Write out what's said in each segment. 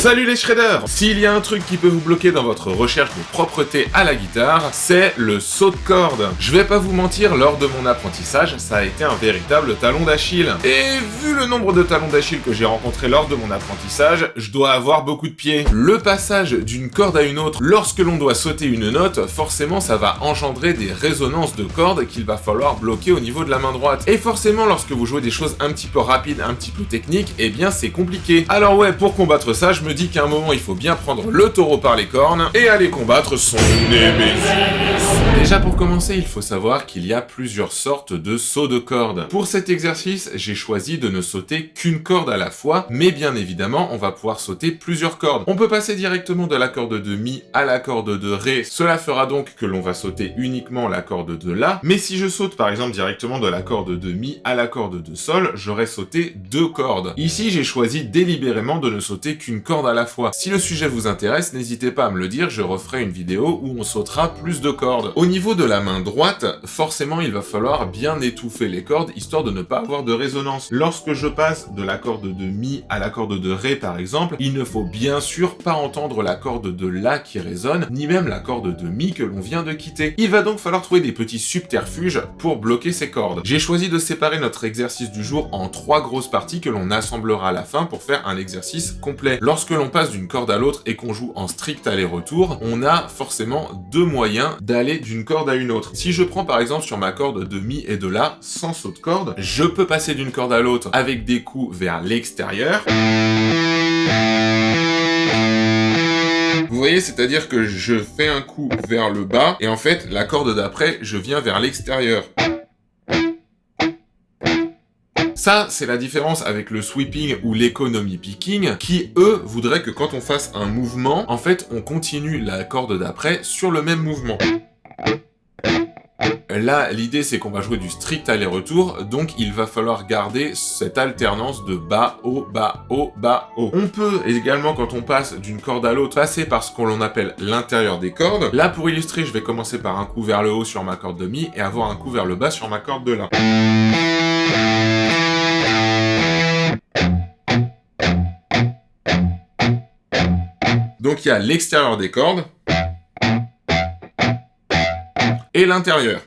Salut les shredders! S'il y a un truc qui peut vous bloquer dans votre recherche de propreté à la guitare, c'est le saut de corde. Je vais pas vous mentir, lors de mon apprentissage, ça a été un véritable talon d'Achille. Et vu le nombre de talons d'Achille que j'ai rencontrés lors de mon apprentissage, je dois avoir beaucoup de pieds. Le passage d'une corde à une autre, lorsque l'on doit sauter une note, forcément ça va engendrer des résonances de cordes qu'il va falloir bloquer au niveau de la main droite. Et forcément, lorsque vous jouez des choses un petit peu rapides, un petit peu techniques, eh bien c'est compliqué. Alors ouais, pour combattre ça, je me dis qu'à un moment il faut bien prendre le taureau par les cornes et aller combattre son némésis. Déjà pour commencer, il faut savoir qu'il y a plusieurs sortes de sauts de corde. Pour cet exercice, j'ai choisi de ne sauter qu'une corde à la fois, mais bien évidemment, on va pouvoir sauter plusieurs cordes. On peut passer directement de la corde de mi à la corde de ré, cela fera donc que l'on va sauter uniquement la corde de la, mais si je saute par exemple directement de la corde de mi à la corde de sol, j'aurai sauté deux cordes. Ici, j'ai choisi délibérément de ne sauter qu'une corde à la fois. Si le sujet vous intéresse, n'hésitez pas à me le dire, je referai une vidéo où on sautera plus de cordes. Au niveau de la main droite, forcément il va falloir bien étouffer les cordes, histoire de ne pas avoir de résonance. Lorsque je passe de la corde de mi à la corde de ré par exemple, il ne faut bien sûr pas entendre la corde de la qui résonne, ni même la corde de mi que l'on vient de quitter. Il va donc falloir trouver des petits subterfuges pour bloquer ces cordes. J'ai choisi de séparer notre exercice du jour en 3 grosses parties que l'on assemblera à la fin pour faire un exercice complet. Lorsque l'on passe d'une corde à l'autre et qu'on joue en strict aller-retour, on a forcément deux moyens d'aller d'une corde à une autre. Si je prends par exemple sur ma corde de mi et de la, sans saut de corde, je peux passer d'une corde à l'autre avec des coups vers l'extérieur. Vous voyez, c'est-à-dire que je fais un coup vers le bas, et en fait, la corde d'après, je viens vers l'extérieur. Ça, c'est la différence avec le sweeping ou l'économie picking, qui, eux, voudraient que quand on fasse un mouvement, en fait, on continue la corde d'après sur le même mouvement. Là, l'idée, c'est qu'on va jouer du strict aller-retour, donc il va falloir garder cette alternance de bas, haut, bas, haut, bas, haut. On peut également, quand on passe d'une corde à l'autre, passer par ce qu'on appelle l'intérieur des cordes. Là, pour illustrer, je vais commencer par un coup vers le haut sur ma corde de mi et avoir un coup vers le bas sur ma corde de la. Donc il y a l'extérieur des cordes et l'intérieur.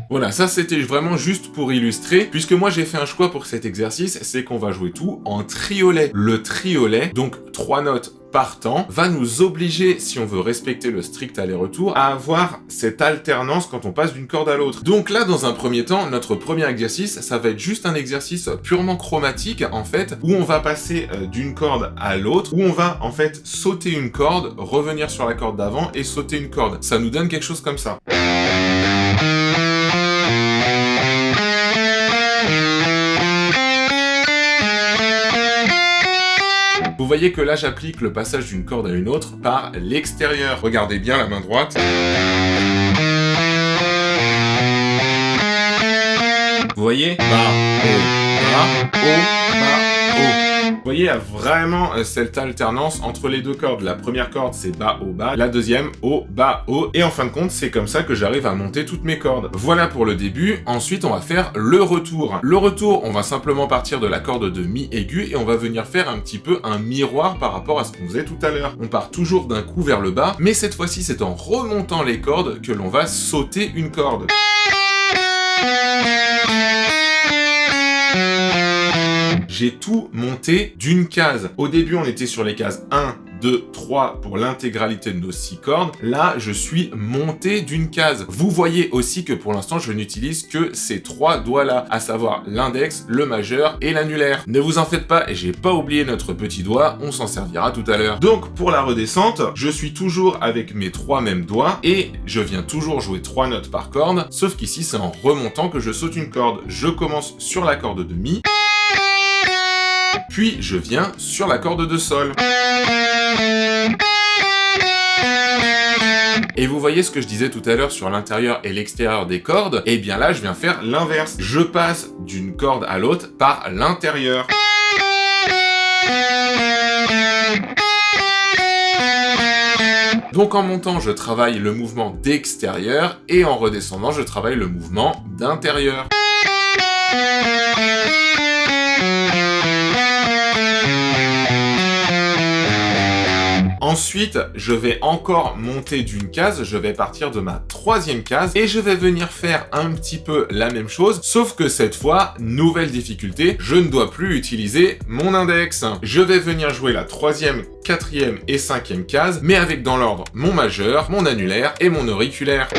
Voilà, ça c'était vraiment juste pour illustrer, puisque moi j'ai fait un choix pour cet exercice, c'est qu'on va jouer tout en triolet. Le triolet, donc 3 notes par temps, va nous obliger, si on veut respecter le strict aller-retour, à avoir cette alternance quand on passe d'une corde à l'autre. Donc là, dans un premier temps, notre premier exercice, ça va être juste un exercice purement chromatique, en fait, où on va passer d'une corde à l'autre, où on va, en fait, sauter une corde, revenir sur la corde d'avant et sauter une corde. Ça nous donne quelque chose comme ça. Vous voyez que là, j'applique le passage d'une corde à une autre par l'extérieur. Regardez bien la main droite. Vous voyez? Bas, haut, bas, haut, bas, haut. Vous voyez, il y a vraiment cette alternance entre les deux cordes. La première corde, c'est bas, haut, bas. La deuxième, haut, bas, haut. Et en fin de compte, c'est comme ça que j'arrive à monter toutes mes cordes. Voilà pour le début. Ensuite, on va faire le retour. Le retour, on va simplement partir de la corde de mi aigu et on va venir faire un petit peu un miroir par rapport à ce qu'on faisait tout à l'heure. On part toujours d'un coup vers le bas, mais cette fois-ci, c'est en remontant les cordes que l'on va sauter une corde. J'ai tout monté d'une case. Au début, on était sur les cases 1, 2, 3 pour l'intégralité de nos 6 cordes. Là, je suis monté d'une case. Vous voyez aussi que pour l'instant, je n'utilise que ces 3 doigts-là, à savoir l'index, le majeur et l'annulaire. Ne vous en faites pas, et j'ai pas oublié notre petit doigt, on s'en servira tout à l'heure. Donc, pour la redescente, je suis toujours avec mes 3 mêmes doigts, et je viens toujours jouer 3 notes par corde, sauf qu'ici, c'est en remontant que je saute une corde. Je commence sur la corde de mi, puis je viens sur la corde de sol. Et vous voyez ce que je disais tout à l'heure sur l'intérieur et l'extérieur des cordes? Et bien là, je viens faire l'inverse. Je passe d'une corde à l'autre par l'intérieur. Donc en montant, je travaille le mouvement d'extérieur et en redescendant, je travaille le mouvement d'intérieur. Ensuite, je vais encore monter d'une case, je vais partir de ma 3e case et je vais venir faire un petit peu la même chose, sauf que cette fois, nouvelle difficulté, je ne dois plus utiliser mon index. Je vais venir jouer la 3e, 4e et 5e case, mais avec dans l'ordre mon majeur, mon annulaire et mon auriculaire.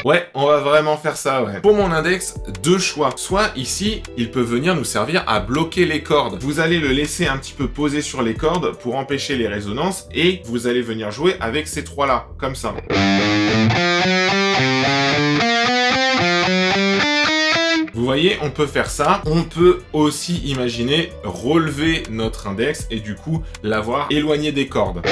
Ouais, on va vraiment faire ça, ouais. Pour mon index, 2 choix. Soit ici, il peut venir nous servir à bloquer les cordes. Vous allez le laisser un petit peu poser sur les cordes pour empêcher les résonances et vous allez venir jouer avec ces 3-là, comme ça. Vous voyez, on peut faire ça. On peut aussi imaginer relever notre index et du coup l'avoir éloigné des cordes.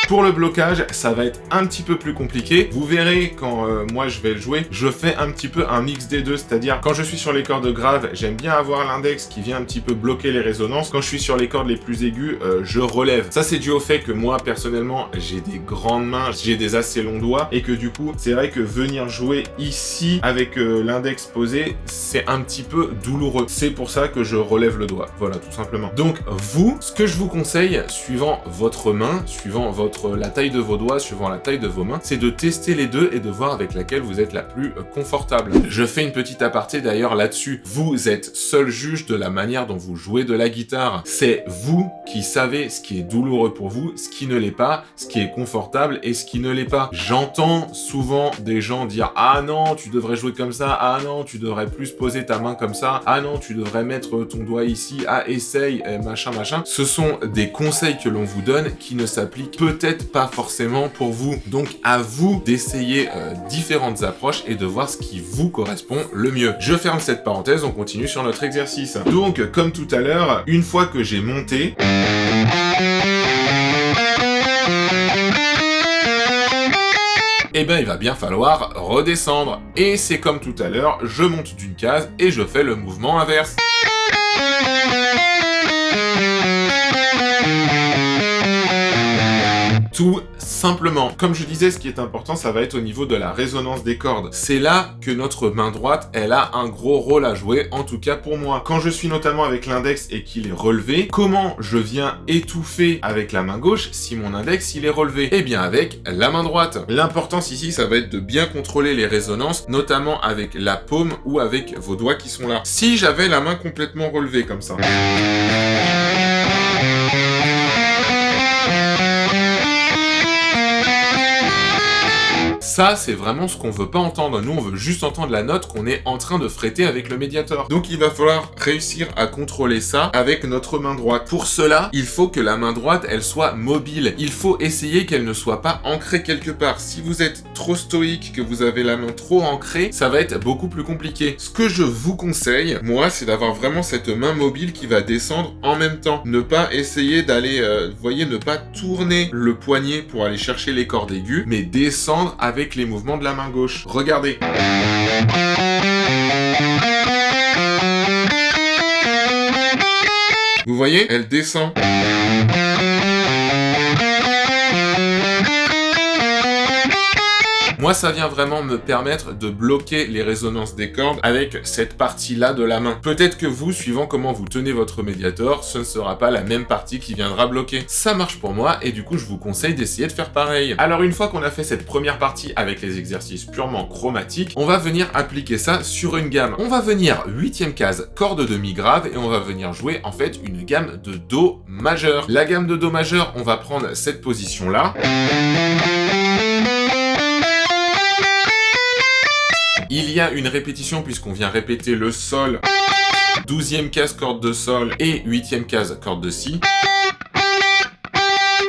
Pour le blocage, ça va être un petit peu plus compliqué. Vous verrez quand moi je vais le jouer, je fais un petit peu un mix des deux, c'est-à-dire quand je suis sur les cordes graves, j'aime bien avoir l'index qui vient un petit peu bloquer les résonances. Quand je suis sur les cordes les plus aiguës, je relève. Ça c'est dû au fait que moi personnellement, j'ai des grandes mains, j'ai des assez longs doigts et que du coup, c'est vrai que venir jouer ici avec l'index posé, c'est un petit peu douloureux. C'est pour ça que je relève le doigt. Voilà, tout simplement. Donc vous, ce que je vous conseille, suivant votre main, suivant la taille de vos doigts, suivant la taille de vos mains, c'est de tester les deux et de voir avec laquelle vous êtes la plus confortable. Je fais une petite aparté d'ailleurs là-dessus. Vous êtes seul juge de la manière dont vous jouez de la guitare. C'est vous qui savez ce qui est douloureux pour vous, ce qui ne l'est pas, ce qui est confortable et ce qui ne l'est pas. J'entends souvent des gens dire « Ah non, tu devrais jouer comme ça. Ah non, tu devrais plus poser ta main comme ça. Ah non, tu devrais mettre ton doigt ici. Ah, essaye, machin, machin. » Ce sont des conseils que l'on vous donne qui ne s'appliquent peut-être pas forcément pour vous. Donc à vous d'essayer différentes approches et de voir ce qui vous correspond le mieux. Je ferme cette parenthèse, on continue sur notre exercice. Donc comme tout à l'heure, une fois que j'ai monté, eh ben il va bien falloir redescendre. Et c'est comme tout à l'heure, je monte d'une case et je fais le mouvement inverse. Tout simplement. Comme je disais, ce qui est important, ça va être au niveau de la résonance des cordes. C'est là que notre main droite, elle a un gros rôle à jouer, en tout cas pour moi. Quand je suis notamment avec l'index et qu'il est relevé, comment je viens étouffer avec la main gauche si mon index, il est relevé? Eh bien avec la main droite. L'importance ici, ça va être de bien contrôler les résonances, notamment avec la paume ou avec vos doigts qui sont là. Si j'avais la main complètement relevée comme ça, ça, c'est vraiment ce qu'on veut pas entendre. Nous, on veut juste entendre la note qu'on est en train de fretter avec le médiator. Donc, il va falloir réussir à contrôler ça avec notre main droite. Pour cela, il faut que la main droite, elle soit mobile. Il faut essayer qu'elle ne soit pas ancrée quelque part. Si vous êtes trop stoïque, que vous avez la main trop ancrée, ça va être beaucoup plus compliqué. Ce que je vous conseille, moi, c'est d'avoir vraiment cette main mobile qui va descendre en même temps. Ne pas essayer d'aller, vous voyez, ne pas tourner le poignet pour aller chercher les cordes aiguës, mais descendre avec les mouvements de la main gauche. Regardez. Vous voyez, elle descend. Moi, ça vient vraiment me permettre de bloquer les résonances des cordes avec cette partie-là de la main. Peut-être que vous, suivant comment vous tenez votre médiator, ce ne sera pas la même partie qui viendra bloquer. Ça marche pour moi et du coup, je vous conseille d'essayer de faire pareil. Alors, une fois qu'on a fait cette première partie avec les exercices purement chromatiques, on va venir appliquer ça sur une gamme. On va venir 8e case, corde de mi grave et on va venir jouer en fait une gamme de do majeur. La gamme de do majeur, on va prendre cette position-là. Il y a une répétition puisqu'on vient répéter le sol, 12e case corde de sol et 8e case corde de si.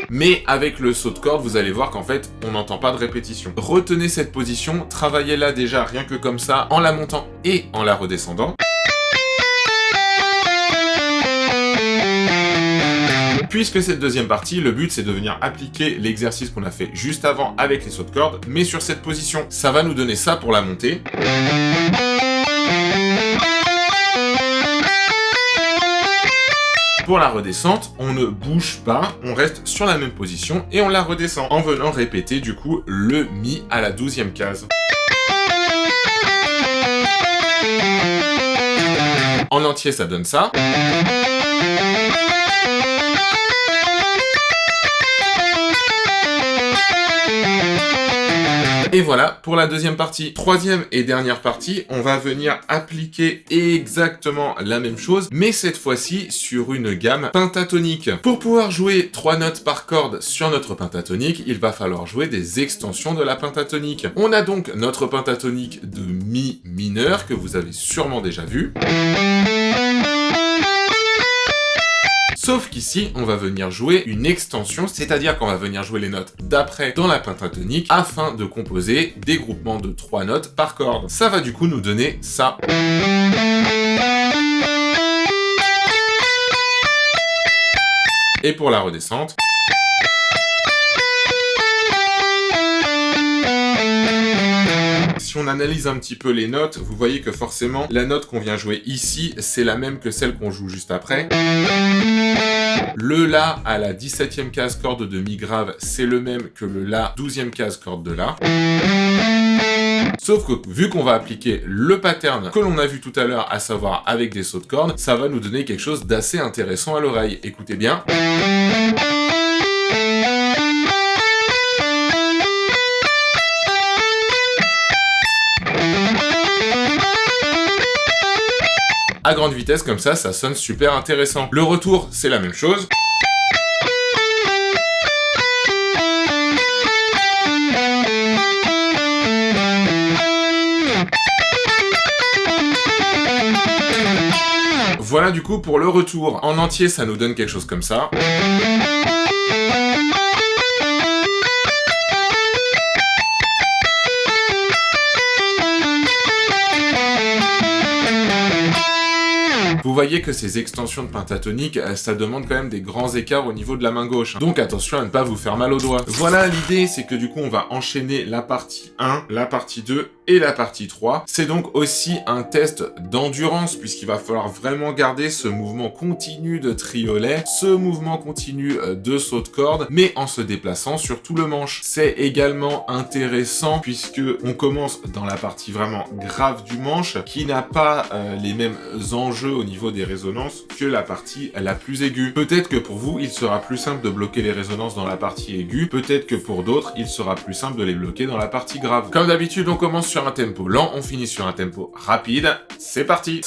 Mais avec le saut de corde, vous allez voir qu'en fait, on n'entend pas de répétition. Retenez cette position, travaillez-la déjà rien que comme ça, en la montant et en la redescendant. Puisque cette deuxième partie, le but c'est de venir appliquer l'exercice qu'on a fait juste avant avec les sauts de corde, mais sur cette position. Ça va nous donner ça pour la montée. Pour la redescente, on ne bouge pas, on reste sur la même position et on la redescend en venant répéter du coup le Mi à la 12e case. En entier, ça donne ça. Et voilà pour la deuxième partie. Troisième et dernière partie, on va venir appliquer exactement la même chose, mais cette fois-ci sur une gamme pentatonique. Pour pouvoir jouer 3 notes par corde sur notre pentatonique, il va falloir jouer des extensions de la pentatonique. On a donc notre pentatonique de Mi mineur, que vous avez sûrement déjà vu. Sauf qu'ici, on va venir jouer une extension, c'est-à-dire qu'on va venir jouer les notes d'après dans la pentatonique afin de composer des groupements de 3 notes par corde. Ça va du coup nous donner ça. Et pour la redescente... Si on analyse un petit peu les notes, vous voyez que forcément, la note qu'on vient jouer ici, c'est la même que celle qu'on joue juste après. Le La à la 17e case corde de Mi grave, c'est le même que le La 12e case corde de La. Sauf que vu qu'on va appliquer le pattern que l'on a vu tout à l'heure, à savoir avec des sauts de cordes, ça va nous donner quelque chose d'assez intéressant à l'oreille. Écoutez bien. À grande vitesse, comme ça sonne super intéressant. Le retour, c'est la même chose. Voilà du coup pour le retour. En entier, ça nous donne quelque chose comme ça. Vous voyez que ces extensions de pentatonique, ça demande quand même des grands écarts au niveau de la main gauche. Donc attention à ne pas vous faire mal aux doigts. Voilà, l'idée, c'est que du coup, on va enchaîner la partie 1, la partie 2 et la partie 3. C'est donc aussi un test d'endurance, puisqu'il va falloir vraiment garder ce mouvement continu de triolet, ce mouvement continu de saut de corde, mais en se déplaçant sur tout le manche. C'est également intéressant, puisque on commence dans la partie vraiment grave du manche, qui n'a pas les mêmes enjeux au niveau des résonances que la partie la plus aiguë. Peut-être que pour vous, il sera plus simple de bloquer les résonances dans la partie aiguë, peut-être que pour d'autres, il sera plus simple de les bloquer dans la partie grave. Comme d'habitude, on commence sur un tempo lent, on finit sur un tempo rapide. C'est parti!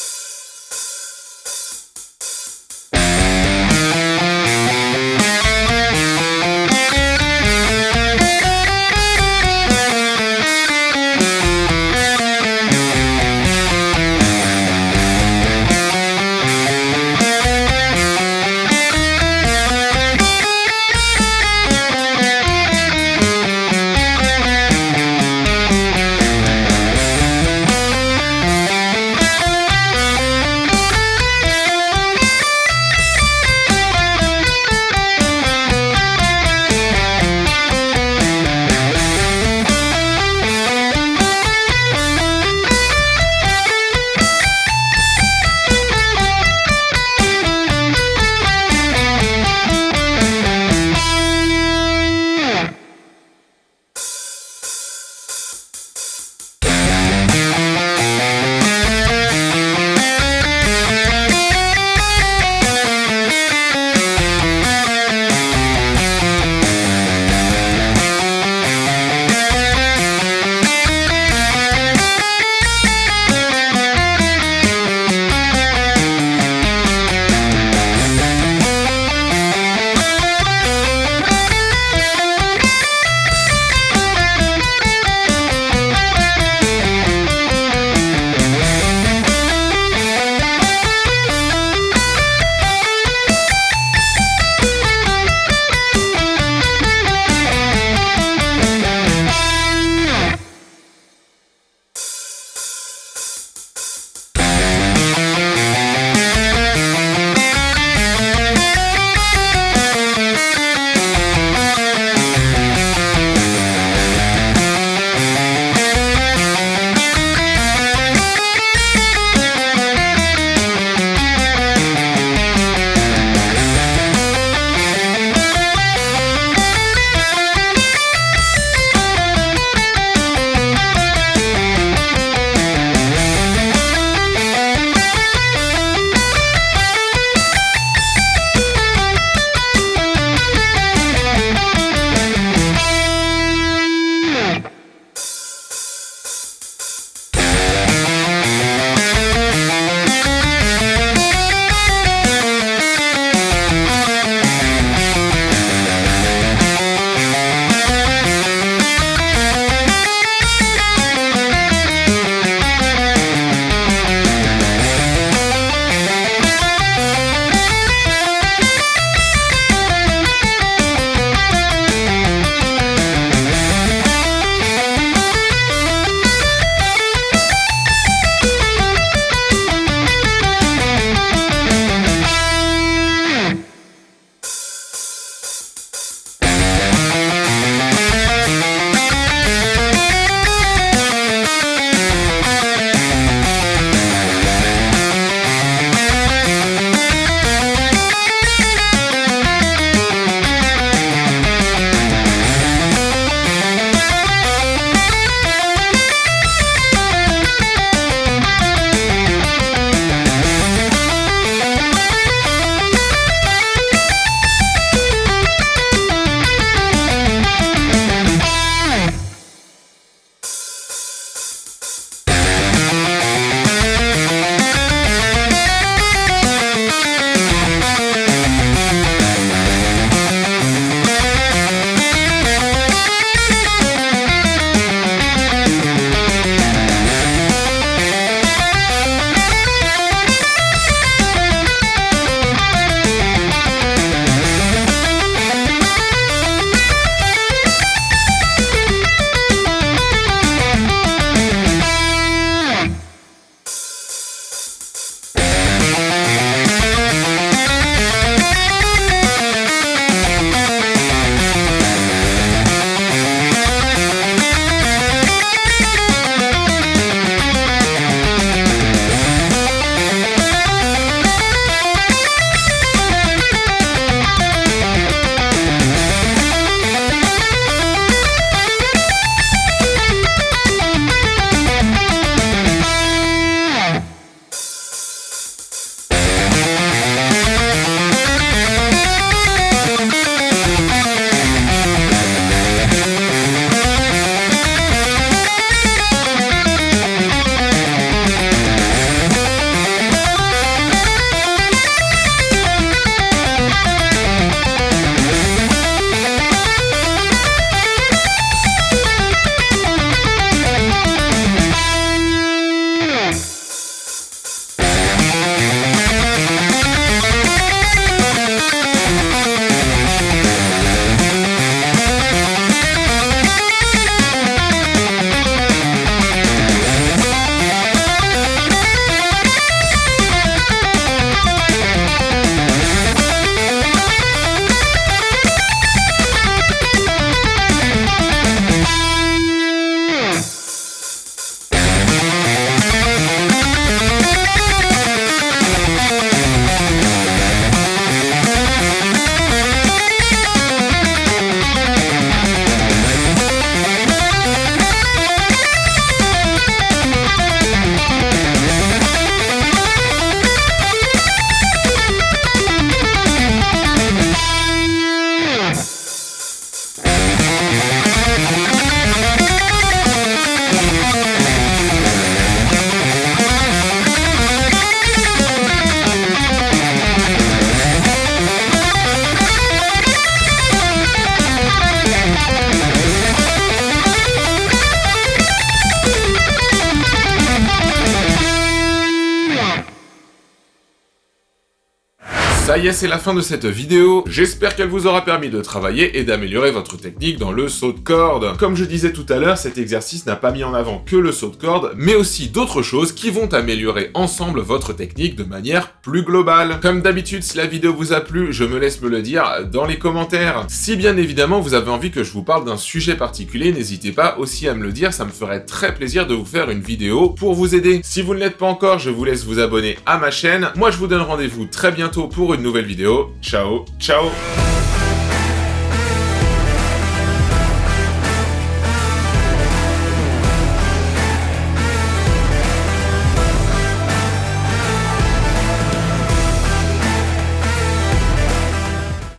Ça y est, c'est la fin de cette vidéo. J'espère qu'elle vous aura permis de travailler et d'améliorer votre technique dans le saut de corde. Comme je disais tout à l'heure, cet exercice n'a pas mis en avant que le saut de corde, mais aussi d'autres choses qui vont améliorer ensemble votre technique de manière plus globale. Comme d'habitude, si la vidéo vous a plu, je me laisse me le dire dans les commentaires. Si bien évidemment vous avez envie que je vous parle d'un sujet particulier, n'hésitez pas aussi à me le dire, ça me ferait très plaisir de vous faire une vidéo pour vous aider. Si vous ne l'êtes pas encore, je vous laisse vous abonner à ma chaîne. Moi je vous donne rendez-vous très bientôt pour une nouvelle vidéo. Ciao, ciao!